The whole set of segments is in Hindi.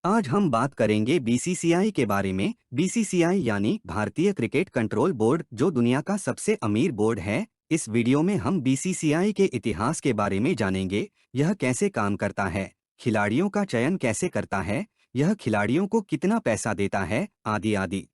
आज हम बात करेंगे बीसीसीआई के बारे में। बीसीसीआई यानी भारतीय क्रिकेट कंट्रोल बोर्ड, जो दुनिया का सबसे अमीर बोर्ड है। इस वीडियो में हम बीसीसीआई के इतिहास के बारे में जानेंगे। यह कैसे काम करता है, खिलाड़ियों का चयन कैसे करता है, यह खिलाड़ियों को कितना पैसा देता है, आदि आदि।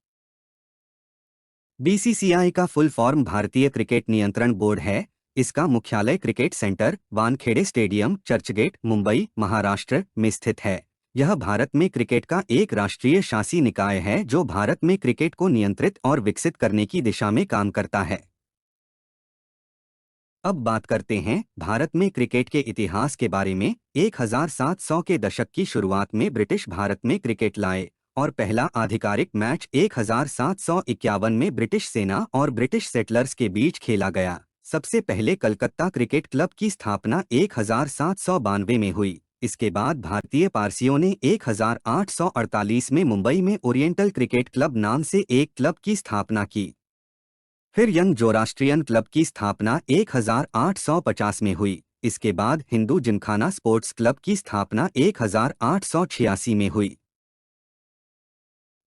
बीसीसीआई का फुल फॉर्म भारतीय क्रिकेट नियंत्रण बोर्ड है। इसका मुख्यालय cricket centre, Wankhede stadium, Churchgate, Mumbai, Maharashtra में स्थित है। यह भारत में क्रिकेट का एक राष्ट्रीय शासी निकाय है जो भारत में क्रिकेट को नियंत्रित और विकसित करने की दिशा में काम करता है। अब बात करते हैं भारत में क्रिकेट के इतिहास के बारे में। 1700 के दशक की शुरुआत में ब्रिटिश भारत में क्रिकेट लाए और पहला आधिकारिक मैच 1751 में ब्रिटिश सेना और ब्रिटिश सेटलर्स के बीच खेला गया। सबसे पहले कलकत्ता क्रिकेट क्लब की स्थापना 1792 में हुई। इसके बाद भारतीय पारसियों ने 1848 में मुंबई में ओरिएंटल क्रिकेट क्लब नाम से एक क्लब की स्थापना की। फिर यंग जोरास्ट्रियन क्लब की स्थापना 1850 में हुई। इसके बाद हिंदू जिमखाना स्पोर्ट्स क्लब की स्थापना 1886 में हुई।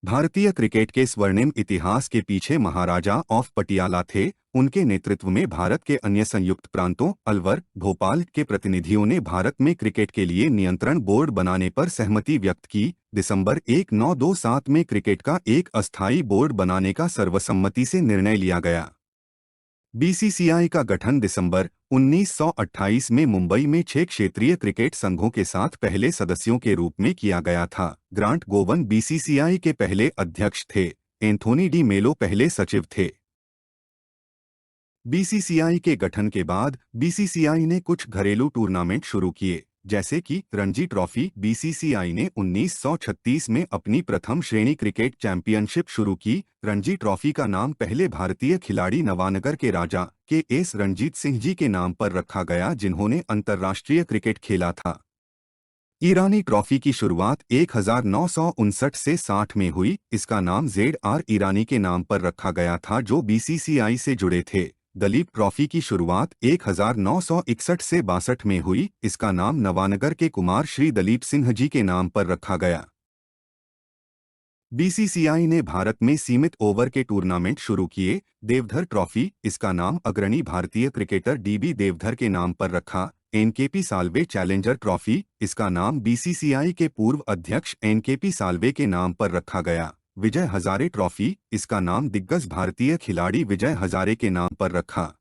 भारतीय क्रिकेट के स्वर्णिम इतिहास के पीछे महाराजा ऑफ पटियाला थे। उनके नेतृत्व में भारत के अन्य संयुक्त प्रांतों अलवर, भोपाल के प्रतिनिधियों ने भारत में क्रिकेट के लिए नियंत्रण बोर्ड बनाने पर सहमति व्यक्त की। दिसंबर 1927 में क्रिकेट का एक अस्थायी बोर्ड बनाने का सर्वसम्मति से निर्णय लिया गया। बीसीसीआई का गठन दिसंबर 1928 में मुंबई में 6 क्षेत्रीय क्रिकेट संघों के साथ पहले सदस्यों के रूप में किया गया था। ग्रांट गोवन बीसीसीआई के पहले अध्यक्ष थे। एंथोनी डी मेलो पहले सचिव थे। बीसीसीआई के गठन के बाद बीसीसीआई ने कुछ घरेलू टूर्नामेंट शुरू किए, जैसे कि रणजी ट्रॉफी। बीसीसीआई ने 1936 में अपनी प्रथम श्रेणी क्रिकेट चैंपियनशिप शुरू की। रणजी ट्रॉफी का नाम पहले भारतीय खिलाड़ी नवानगर के राजा के.एस. रणजीत सिंह जी के नाम पर रखा गया, जिन्होंने अंतर्राष्ट्रीय क्रिकेट खेला था। ईरानी ट्रॉफी की शुरुआत 1959 से 60 में हुई। इसका नाम ZR ईरानी के नाम पर रखा गया था, जो बीसीसीआई से जुड़े थे। दलीप ट्रॉफी की शुरुआत 1961 से 62 में हुई। इसका नाम नवानगर के कुमार श्री दलीप सिंह जी के नाम पर रखा गया। बीसीसीआई ने भारत में सीमित ओवर के टूर्नामेंट शुरू किए। देवधर ट्रॉफी, इसका नाम अग्रणी भारतीय क्रिकेटर DB देवधर के नाम पर रखा। NKP साल्वे चैलेंजर ट्रॉफी, इसका नाम बीसीसीआई के पूर्व अध्यक्ष NKP साल्वे के नाम पर रखा गया। विजय हजारे ट्रॉफी, इसका नाम दिग्गज भारतीय खिलाड़ी विजय हजारे के नाम पर रखा।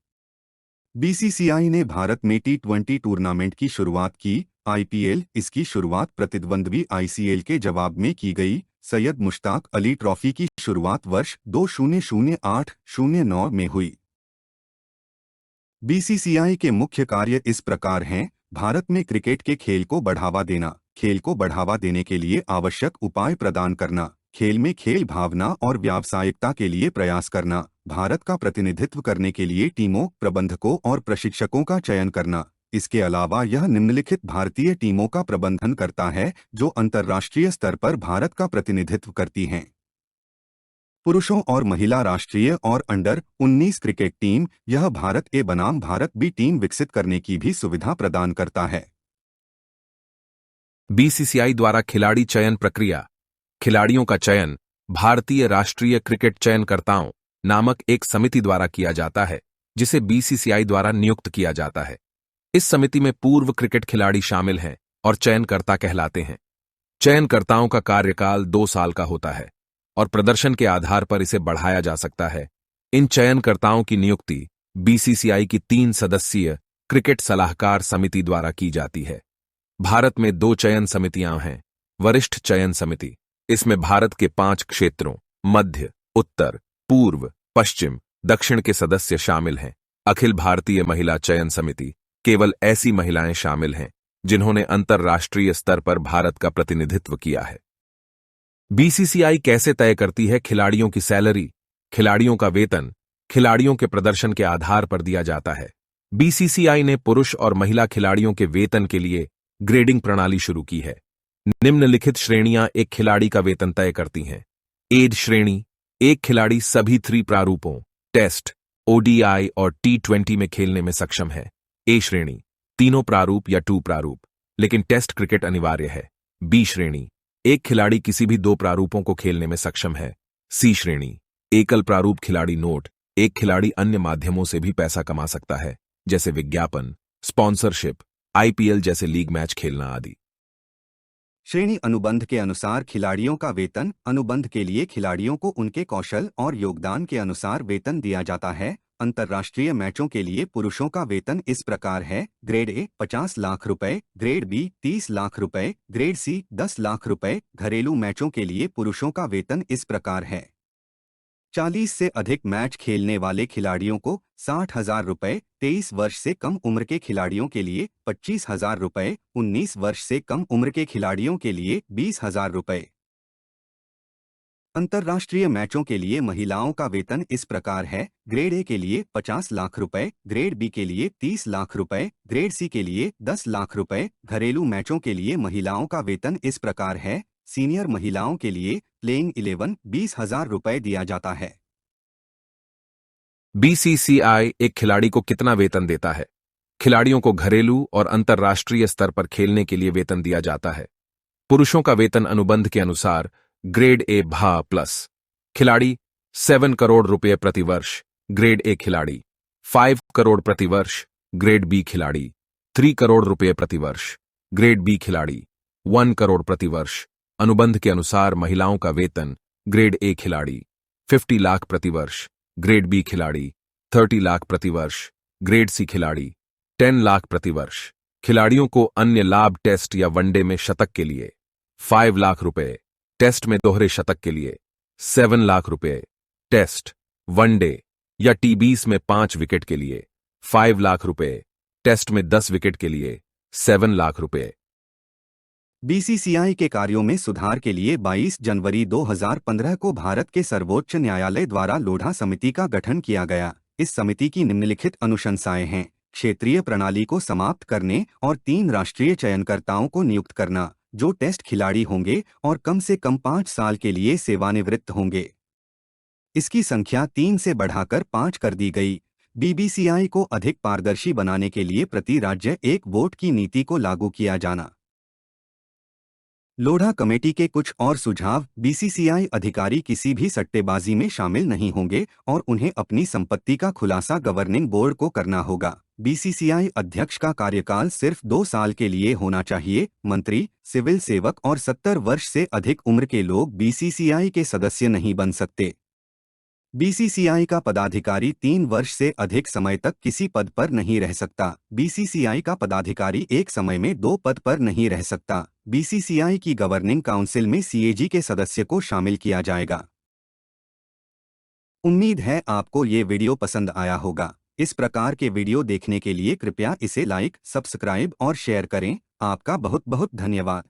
बीसीसीआई ने भारत में T20 टूर्नामेंट की शुरुआत की। IPL, इसकी शुरुआत प्रतिद्वंद्वी ICL के जवाब में की गई। सैयद मुश्ताक अली ट्रॉफी की शुरुआत वर्ष 2008-09 में हुई। बीसीसीआई के मुख्य कार्य इस प्रकार हैं। भारत में क्रिकेट के खेल को बढ़ावा देना, खेल को बढ़ावा देने के लिए आवश्यक उपाय प्रदान करना, खेल में खेल भावना और व्यावसायिकता के लिए प्रयास करना, भारत का प्रतिनिधित्व करने के लिए टीमों, प्रबंधकों और प्रशिक्षकों का चयन करना। इसके अलावा यह निम्नलिखित भारतीय टीमों का प्रबंधन करता है जो अंतर्राष्ट्रीय स्तर पर भारत का प्रतिनिधित्व करती हैं। पुरुषों और महिला राष्ट्रीय और अंडर-19 क्रिकेट टीम। यह भारत ए बनाम भारत बी टीम विकसित करने की भी सुविधा प्रदान करता है। बीसीसीआई द्वारा खिलाड़ी चयन प्रक्रिया। खिलाड़ियों का चयन भारतीय राष्ट्रीय क्रिकेट चयनकर्ताओं नामक एक समिति द्वारा किया जाता है, जिसे बीसीसीआई द्वारा नियुक्त किया जाता है। इस समिति में पूर्व क्रिकेट खिलाड़ी शामिल हैं और चयनकर्ता कहलाते हैं। चयनकर्ताओं का कार्यकाल 2 साल का होता है और प्रदर्शन के आधार पर इसे बढ़ाया जा सकता है। इन चयनकर्ताओं की नियुक्ति बीसीसीआई की 3 सदस्यीय क्रिकेट सलाहकार समिति द्वारा की जाती है। भारत में 2 चयन समितियां हैं। वरिष्ठ चयन समिति, इसमें भारत के 5 क्षेत्रों मध्य, उत्तर, पूर्व, पश्चिम, दक्षिण के सदस्य शामिल हैं। अखिल भारतीय महिला चयन समिति, केवल ऐसी महिलाएं शामिल हैं जिन्होंने अंतर्राष्ट्रीय स्तर पर भारत का प्रतिनिधित्व किया है। बीसीसीआई कैसे तय करती है खिलाड़ियों की सैलरी? खिलाड़ियों का वेतन खिलाड़ियों के प्रदर्शन के आधार पर दिया जाता है। बीसीसीआई ने पुरुष और महिला खिलाड़ियों के वेतन के लिए ग्रेडिंग प्रणाली शुरू की है। निम्नलिखित श्रेणियां एक खिलाड़ी का वेतन तय करती हैं। एज श्रेणी, एक खिलाड़ी सभी 3 प्रारूपों टेस्ट, ODI और T20 में खेलने में सक्षम है। ए श्रेणी, तीनों प्रारूप या 2 प्रारूप, लेकिन टेस्ट क्रिकेट अनिवार्य है। बी श्रेणी, एक खिलाड़ी किसी भी 2 प्रारूपों को खेलने में सक्षम है। सी श्रेणी, एकल प्रारूप खिलाड़ी नोट, एक खिलाड़ी अन्य माध्यमों से भी पैसा कमा सकता है, जैसे विज्ञापन, स्पॉन्सरशिप, आईपीएल जैसे लीग मैच खेलना आदि। श्रेणी अनुबंध के अनुसार खिलाड़ियों का वेतन। अनुबंध के लिए खिलाड़ियों को उनके कौशल और योगदान के अनुसार वेतन दिया जाता है। अंतर्राष्ट्रीय मैचों के लिए पुरुषों का वेतन इस प्रकार है: ग्रेड ए 50 लाख रुपए, ग्रेड बी 30 लाख रुपए, ग्रेड सी 10 लाख रुपए। घरेलू मैचों के लिए पुरुषों का वेतन इस प्रकार है: 40 से अधिक मैच खेलने वाले खिलाड़ियों को 60,000 रुपए, 23 वर्ष से कम उम्र के खिलाड़ियों के लिए 25,000 रुपए, 19 वर्ष से कम उम्र के खिलाड़ियों के लिए 20,000 रुपए। अंतर्राष्ट्रीय मैचों के लिए महिलाओं का वेतन इस प्रकार है: ग्रेड ए के लिए 50 लाख रुपए, ग्रेड बी के लिए 30 लाख रुपए, ग्रेड सी के लिए 10 लाख रुपए। घरेलू मैचों के लिए महिलाओं का वेतन इस प्रकार है: सीनियर महिलाओं के लिए प्लेइंग 11 20,000 रुपए दिया जाता है। बीसीसीआई एक खिलाड़ी को कितना वेतन देता है? खिलाड़ियों को घरेलू और अंतर्राष्ट्रीय स्तर पर खेलने के लिए वेतन दिया जाता है। पुरुषों का वेतन अनुबंध के अनुसार ग्रेड ए भा प्लस खिलाड़ी 7 करोड़ रुपए प्रति वर्ष, ग्रेड ए खिलाड़ी 5 करोड़ प्रति वर्ष, ग्रेड बी खिलाड़ी 3 करोड़ रुपए प्रति वर्ष, ग्रेड बी खिलाड़ी 1 करोड़ प्रति वर्ष। अनुबंध के अनुसार महिलाओं का वेतन ग्रेड ए खिलाड़ी 50 लाख प्रति वर्ष, ग्रेड बी खिलाड़ी 30 लाख प्रति वर्ष, ग्रेड सी खिलाड़ी 10 लाख प्रति वर्ष। खिलाड़ियों को अन्य लाभ टेस्ट या वनडे में शतक के लिए 5 लाख रुपए, टेस्ट में दोहरे शतक के लिए 7 लाख रुपए, टेस्ट, वनडे या टी20 में 5 विकेट के लिए 5 लाख रुपए, टेस्ट में 10 विकेट के लिए 7 लाख रुपए। बीसीसीआई के कार्यों में सुधार के लिए 22 जनवरी 2015 को भारत के सर्वोच्च न्यायालय द्वारा लोढ़ा समिति का गठन किया गया। इस समिति की निम्नलिखित अनुशंसाएं हैं: क्षेत्रीय प्रणाली को समाप्त करने और 3 राष्ट्रीय चयनकर्ताओं को नियुक्त करना, जो टेस्ट खिलाड़ी होंगे और कम से कम 5 साल के लिए सेवानिवृत्त होंगे। इसकी संख्या 3 से बढ़ाकर 5 कर दी गई। बीसीसीआई को अधिक पारदर्शी बनाने के लिए प्रति राज्य एक वोट की नीति को लागू किया जाना। लोढ़ा कमेटी के कुछ और सुझाव: बीसीसीआई अधिकारी किसी भी सट्टेबाजी में शामिल नहीं होंगे और उन्हें अपनी संपत्ति का खुलासा गवर्निंग बोर्ड को करना होगा। बीसीसीआई अध्यक्ष का कार्यकाल सिर्फ 2 साल के लिए होना चाहिए। मंत्री, सिविल सेवक और 70 वर्ष से अधिक उम्र के लोग बीसीसीआई के सदस्य नहीं बन सकते। बीसीसीआई का पदाधिकारी 3 वर्ष से अधिक समय तक किसी पद पर नहीं रह सकता। बीसीसीआई का पदाधिकारी एक समय में 2 पद पर नहीं रह सकता। बीसीसीआई की गवर्निंग काउंसिल में सीएजी के सदस्य को शामिल किया जाएगा। उम्मीद है आपको ये वीडियो पसंद आया होगा। इस प्रकार के वीडियो देखने के लिए कृपया इसे लाइक, सब्सक्राइब और शेयर करें। आपका बहुत बहुत धन्यवाद।